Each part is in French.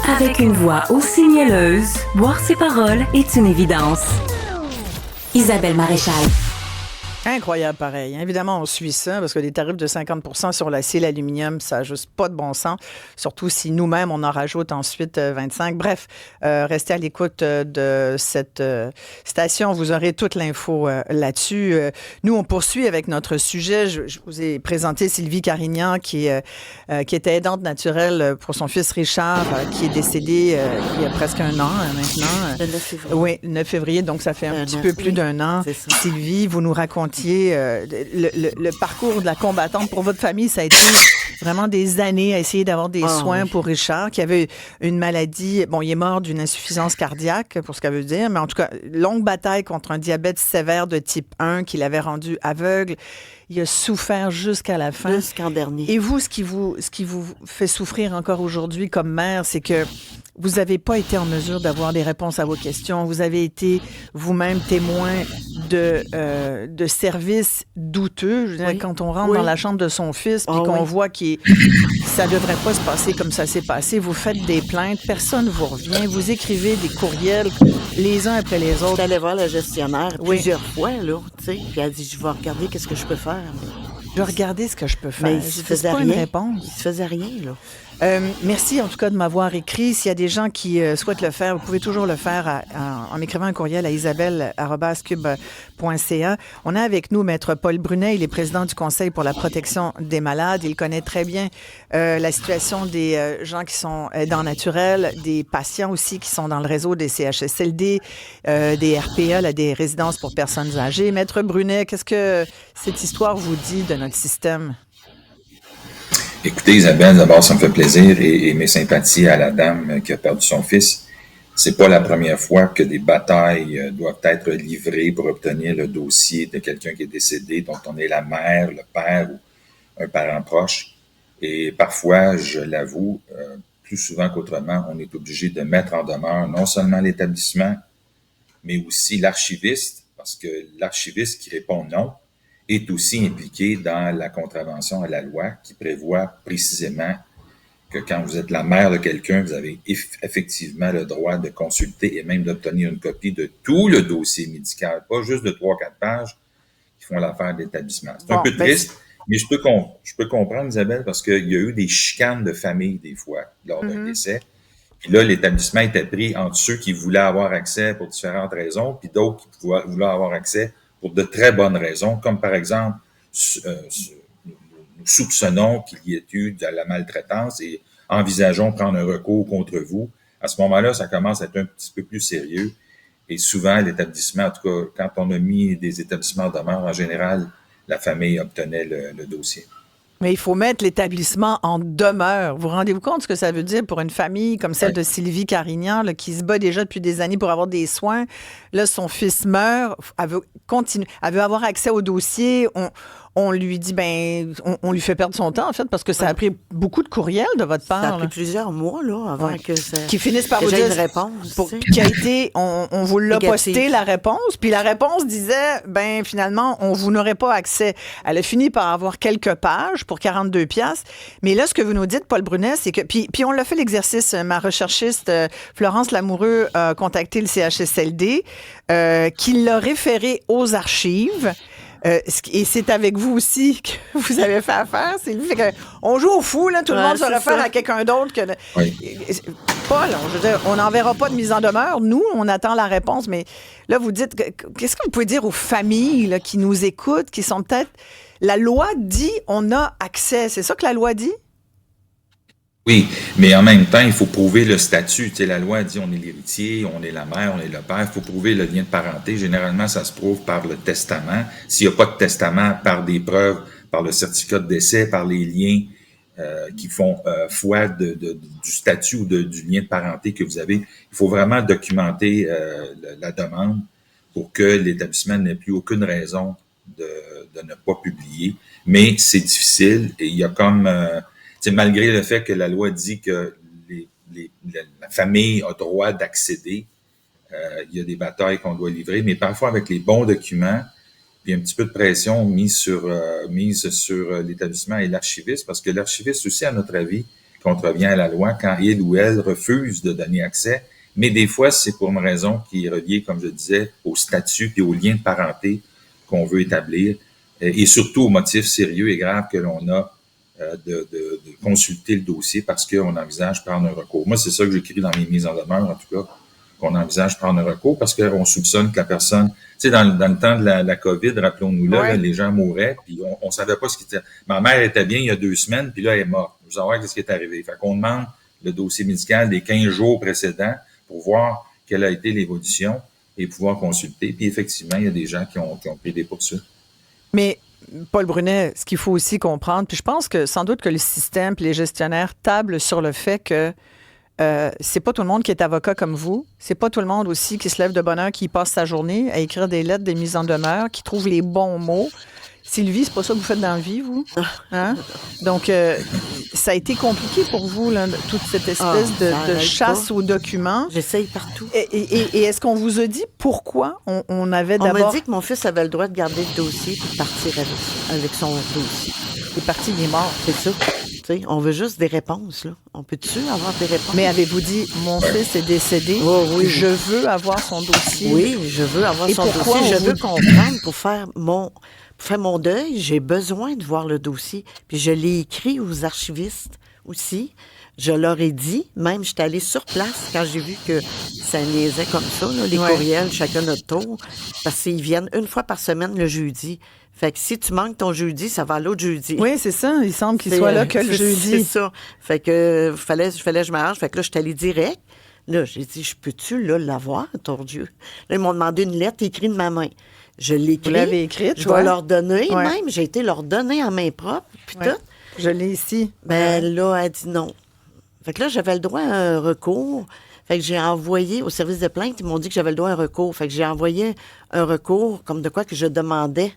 Avec une voix aussi mielleuse, boire ses paroles est une évidence. Isabelle Maréchal. Incroyable, pareil. Évidemment, on suit ça parce que des tarifs de 50% sur l'acier et l'aluminium, ça n'a juste pas de bon sens. Surtout si nous-mêmes, on en rajoute ensuite 25. Bref, restez à l'écoute de cette station. Vous aurez toute l'info là-dessus. Nous, on poursuit avec notre sujet. Je vous ai présenté Sylvie Carignan qui était aidante naturelle pour son fils Richard, qui est décédé il y a presque un an maintenant. Le 9 février. Oui, le 9 février, donc ça fait un petit peu plus d'un an. Sylvie, vous nous racontiez le parcours de la combattante pour votre famille. Ça a été vraiment des années à essayer d'avoir des soins pour Richard, qui avait une maladie. Bon, il est mort d'une insuffisance cardiaque, pour ce qu'elle veut dire, mais en tout cas, longue bataille contre un diabète sévère de type 1 qui l'avait rendu aveugle. Il a souffert jusqu'à la fin. Jusqu'en dernier. Et vous, ce qui vous fait souffrir encore aujourd'hui comme mère, c'est que vous n'avez pas été en mesure d'avoir des réponses à vos questions. Vous avez été vous-même témoin de services douteux. Je veux dire, quand on rentre dans la chambre de son fils puis qu'on voit que ça ne devrait pas se passer comme ça s'est passé, vous faites des plaintes, personne ne vous revient, vous écrivez des courriels les uns après les autres. J'allais voir la gestionnaire plusieurs fois, là, tu sais, puis elle a dit, je vais regarder qu'est-ce que je peux faire. Je vais regarder ce que je peux faire. Mais il se faisait pas rien. Une réponse. Il se faisait rien, là. Merci en tout cas de m'avoir écrit. S'il y a des gens qui souhaitent le faire, vous pouvez toujours le faire en m'écrivant un courriel à isabelle@cube.ca. On a avec nous Maître Paul Brunet, il est président du Conseil pour la protection des malades. Il connaît très bien la situation des gens qui sont aidants naturels, des patients aussi qui sont dans le réseau des CHSLD, des RPA, des résidences pour personnes âgées. Maître Brunet, qu'est-ce que cette histoire vous dit de notre système? Écoutez, Isabelle, d'abord, ça me fait plaisir et mes sympathies à la dame qui a perdu son fils. C'est pas la première fois que des batailles doivent être livrées pour obtenir le dossier de quelqu'un qui est décédé, dont on est la mère, le père ou un parent proche. Et parfois, je l'avoue, plus souvent qu'autrement, on est obligé de mettre en demeure non seulement l'établissement, mais aussi l'archiviste, parce que l'archiviste qui répond non est aussi impliqué dans la contravention à la loi qui prévoit précisément que quand vous êtes la mère de quelqu'un, vous avez effectivement le droit de consulter et même d'obtenir une copie de tout le dossier médical, pas juste de 3-4 pages qui font l'affaire de l'établissement. C'est un peu triste, mais je peux comprendre, Isabelle, parce qu'il y a eu des chicanes de famille des fois lors d'un décès. Puis là, l'établissement était pris entre ceux qui voulaient avoir accès pour différentes raisons, puis d'autres qui voulaient avoir accès pour de très bonnes raisons, comme par exemple, nous soupçonnons qu'il y ait eu de la maltraitance et envisageons prendre un recours contre vous. À ce moment-là, ça commence à être un petit peu plus sérieux. Et souvent, l'établissement, en tout cas, quand on a mis des établissements en demeure, en général, la famille obtenait le dossier. Mais il faut mettre l'établissement en demeure. Vous rendez-vous compte de ce que ça veut dire pour une famille comme celle de Sylvie Carignan, là, qui se bat déjà depuis des années pour avoir des soins. Là, son fils meurt. Elle veut avoir accès au dossier. On lui dit, on lui fait perdre son temps, en fait, parce que ça a pris beaucoup de courriels de votre part. Ça a pris plusieurs mois, là, avant que ça... Qui finissent par vous dire... une réponse. Qui a été... On vous l'a posté, la réponse, puis la réponse disait, finalement, on vous n'aurait pas accès. Elle a fini par avoir quelques pages pour 42 piastres. Mais là, ce que vous nous dites, Paul Brunet, c'est que... Puis on l'a fait l'exercice, ma recherchiste Florence Lamoureux a contacté le CHSLD, qui l'a référé aux archives. Et c'est avec vous aussi que vous avez fait affaire. On joue au fou, là, tout le monde se réfère à quelqu'un d'autre. Paul, je veux dire, on n'enverra pas de mise en demeure. Nous, on attend la réponse. Mais là, vous dites, qu'est-ce que vous pouvez dire aux familles là, qui nous écoutent, qui sont peut-être... La loi dit on a accès. C'est ça que la loi dit? Oui, mais en même temps, il faut prouver le statut. Tu sais, la loi dit on est l'héritier, on est la mère, on est le père. Il faut prouver le lien de parenté. Généralement, ça se prouve par le testament. S'il n'y a pas de testament, par des preuves, par le certificat de décès, par les liens qui font foi du statut ou du lien de parenté que vous avez. Il faut vraiment documenter la demande pour que l'établissement n'ait plus aucune raison de ne pas publier. Mais c'est difficile et il y a comme... malgré le fait que la loi dit que la famille a droit d'accéder, il y a des batailles qu'on doit livrer, mais parfois avec les bons documents, puis un petit peu de pression mise sur l'établissement et l'archiviste, parce que l'archiviste aussi, à notre avis, contrevient à la loi quand il ou elle refuse de donner accès. Mais des fois, c'est pour une raison qui est reliée, comme je disais, au statut et au lien de parenté qu'on veut établir, et surtout au motif sérieux et grave que l'on a de consulter le dossier parce qu'on envisage prendre un recours. Moi, c'est ça que j'écris dans mes mises en demeure, en tout cas, qu'on envisage prendre un recours parce qu'on soupçonne que la personne... Tu sais, dans le temps de la COVID, rappelons-nous là, les gens mouraient, puis on savait pas ce qui était... Ma mère était bien il y a 2 semaines, puis là, elle est morte. Je veux savoir qu'est-ce qui est arrivé. Fait qu'on demande le dossier médical des 15 jours précédents pour voir quelle a été l'évolution et pouvoir consulter. Puis effectivement, il y a des gens qui ont pris des poursuites. Mais Paul Brunet, ce qu'il faut aussi comprendre, puis je pense que sans doute que le système puis les gestionnaires tablent sur le fait que c'est pas tout le monde qui est avocat comme vous. C'est pas tout le monde aussi qui se lève de bonne heure, qui passe sa journée à écrire des lettres, des mises en demeure, qui trouve les bons mots. Sylvie, c'est pas ça que vous faites dans la vie, vous? Hein? Donc, ça a été compliqué pour vous, là, toute cette espèce de chasse aux documents. J'essaye partout. Et est-ce qu'on vous a dit pourquoi on avait d'abord... On m'a dit que mon fils avait le droit de garder le dossier et de partir avec son dossier. Il est parti, il est mort. C'est ça. T'sais, on veut juste des réponses, là. On peut-tu avoir des réponses? Mais avez-vous dit, mon fils est décédé, oui. Je veux avoir son dossier? Oui, je veux avoir son dossier. Je veux comprendre pour faire mon deuil, j'ai besoin de voir le dossier. Puis je l'ai écrit aux archivistes aussi. Je leur ai dit, même j'étais allée sur place quand j'ai vu que ça niaisait comme ça, là, les courriels, chacun notre tour, parce qu'ils viennent 1 fois par semaine le jeudi. Fait que si tu manques ton jeudi, ça va l'autre jeudi. Oui, c'est ça. Il semble qu'il soit là que le jeudi. C'est ça. Fait que fallait que je m'arrange. Fait que là, je suis allée direct. Là, j'ai dit, je peux-tu là l'avoir, ton Dieu? Là, ils m'ont demandé une lettre écrite de ma main. Je l'ai écrite. Vous l'avez écrite, je vais leur donner, même. J'ai été leur donner en main propre, puis tout. Je l'ai ici. Ben là, elle dit non. Fait que là, j'avais le droit à un recours. Fait que j'ai envoyé au service de plainte, ils m'ont dit que j'avais le droit à un recours. Fait que j'ai envoyé un recours comme de quoi que je demandais.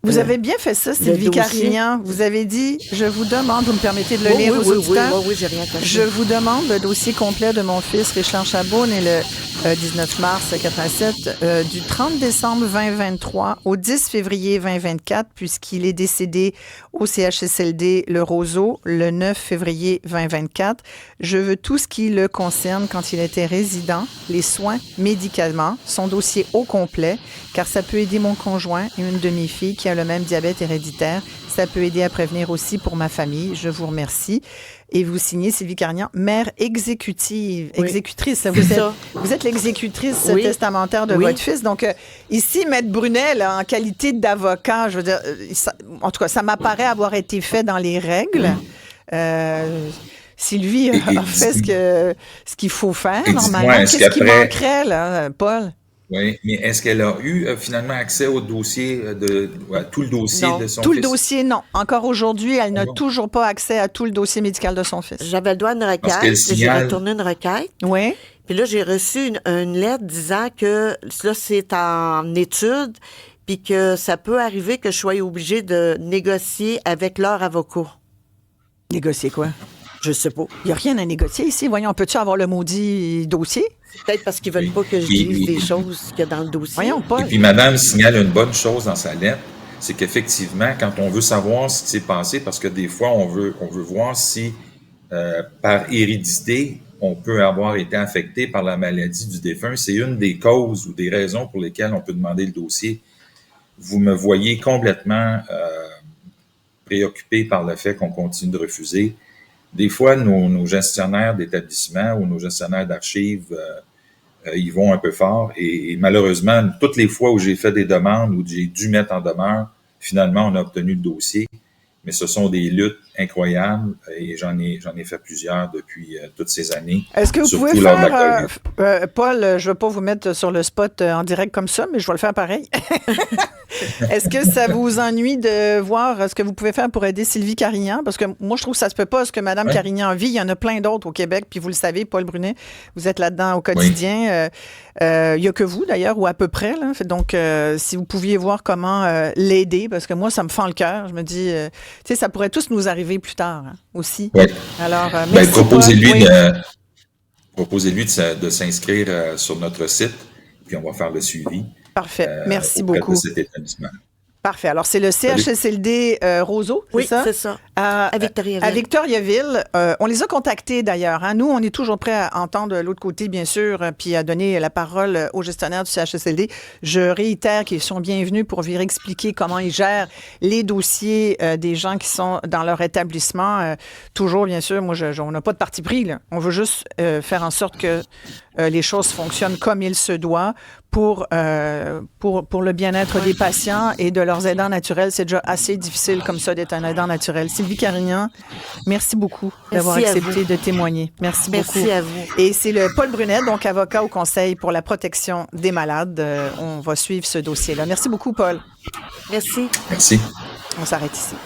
Vous avez bien fait ça, Sylvie Carignan. Vous avez dit, je vous demande, vous me permettez de le lire aux auditeurs? Oui, j'ai rien caché. Je vous demande le dossier complet de mon fils Richard Chabot, né le 19 mars 87, du 30 décembre 2023 au 10 février 2024, puisqu'il est décédé au CHSLD Le Roseau le 9 février 2024. Je veux tout ce qui le concerne quand il était résident, les soins, médicaments, son dossier au complet, car ça peut aider mon conjoint et une de mes filles qui a le même diabète héréditaire. Ça peut aider à prévenir aussi pour ma famille. Je vous remercie. Et vous signez Sylvie Carignan, mère exécutrice. Vous êtes l'exécutrice testamentaire de votre fils. Donc, ici, Maître Brunet, là, en qualité d'avocat, je veux dire, en tout cas, ça m'apparaît avoir été fait dans les règles. Sylvie a fait ce qu'il faut faire, normalement. Qu'est-ce qui manquerait, là, Paul? Oui, mais est-ce qu'elle a eu finalement accès au dossier, tout le dossier de son fils? Tout le dossier, non. Encore aujourd'hui, elle n'a toujours pas accès à tout le dossier médical de son fils. J'avais le droit à une requête, j'ai retourné une requête. Oui. Puis là, j'ai reçu une lettre disant que là, c'est en étude, puis que ça peut arriver que je sois obligée de négocier avec leur avocat. Négocier quoi? Je sais pas. Il n'y a rien à négocier ici. Voyons, peux-tu avoir le maudit dossier? C'est peut-être parce qu'ils veulent pas que je dise des choses qu'il y a dans le dossier. Voyons, Paul. Et puis, madame signale une bonne chose dans sa lettre, c'est qu'effectivement, quand on veut savoir ce qui s'est passé, parce que des fois, on veut voir si, par hérédité, on peut avoir été affecté par la maladie du défunt. C'est une des causes ou des raisons pour lesquelles on peut demander le dossier. Vous me voyez complètement préoccupé par le fait qu'on continue de refuser. Des fois, nos gestionnaires d'établissements ou nos gestionnaires d'archives, ils vont un peu fort. Et malheureusement, toutes les fois où j'ai fait des demandes ou j'ai dû mettre en demeure, finalement, on a obtenu le dossier. Mais ce sont des luttes incroyables et j'en ai fait plusieurs depuis toutes ces années. Est-ce que vous pouvez faire, Paul, je ne veux pas vous mettre sur le spot en direct comme ça, mais je vais le faire pareil. Est-ce que ça vous ennuie de voir ce que vous pouvez faire pour aider Sylvie Carignan? Parce que moi, je trouve que ça se peut pas ce que Mme Carignan vit. Il y en a plein d'autres au Québec, puis vous le savez, Paul Brunet, vous êtes là-dedans au quotidien. Il n'y a que vous, d'ailleurs, ou à peu près. Là. Donc, si vous pouviez voir comment l'aider, parce que moi, ça me fend le cœur. Je me dis, tu sais, ça pourrait tous nous arriver plus tard aussi. Oui. Alors, merci, proposez-lui de s'inscrire sur notre site, puis on va faire le suivi. Parfait. Merci beaucoup. De cet établissement. Parfait. Alors, c'est le CHSLD Roseau, c'est ça? Oui, c'est ça. À Victoriaville. À Victoriaville. On les a contactés d'ailleurs. Hein. Nous, on est toujours prêts à entendre l'autre côté, bien sûr, puis à donner la parole aux gestionnaires du CHSLD. Je réitère qu'ils sont bienvenus pour venir expliquer comment ils gèrent les dossiers des gens qui sont dans leur établissement. Toujours, bien sûr, moi, on n'a pas de parti pris. Là. On veut juste faire en sorte que les choses fonctionnent comme il se doit pour le bien-être des patients et de leurs aidants naturels. C'est déjà assez difficile comme ça d'être un aidant naturel. Sylvie Carignan, merci beaucoup d'avoir accepté de témoigner. Merci beaucoup. Merci à vous. Et c'est le Paul Brunet, donc avocat au Conseil pour la protection des malades. On va suivre ce dossier-là. Merci beaucoup, Paul. Merci. Merci. On s'arrête ici.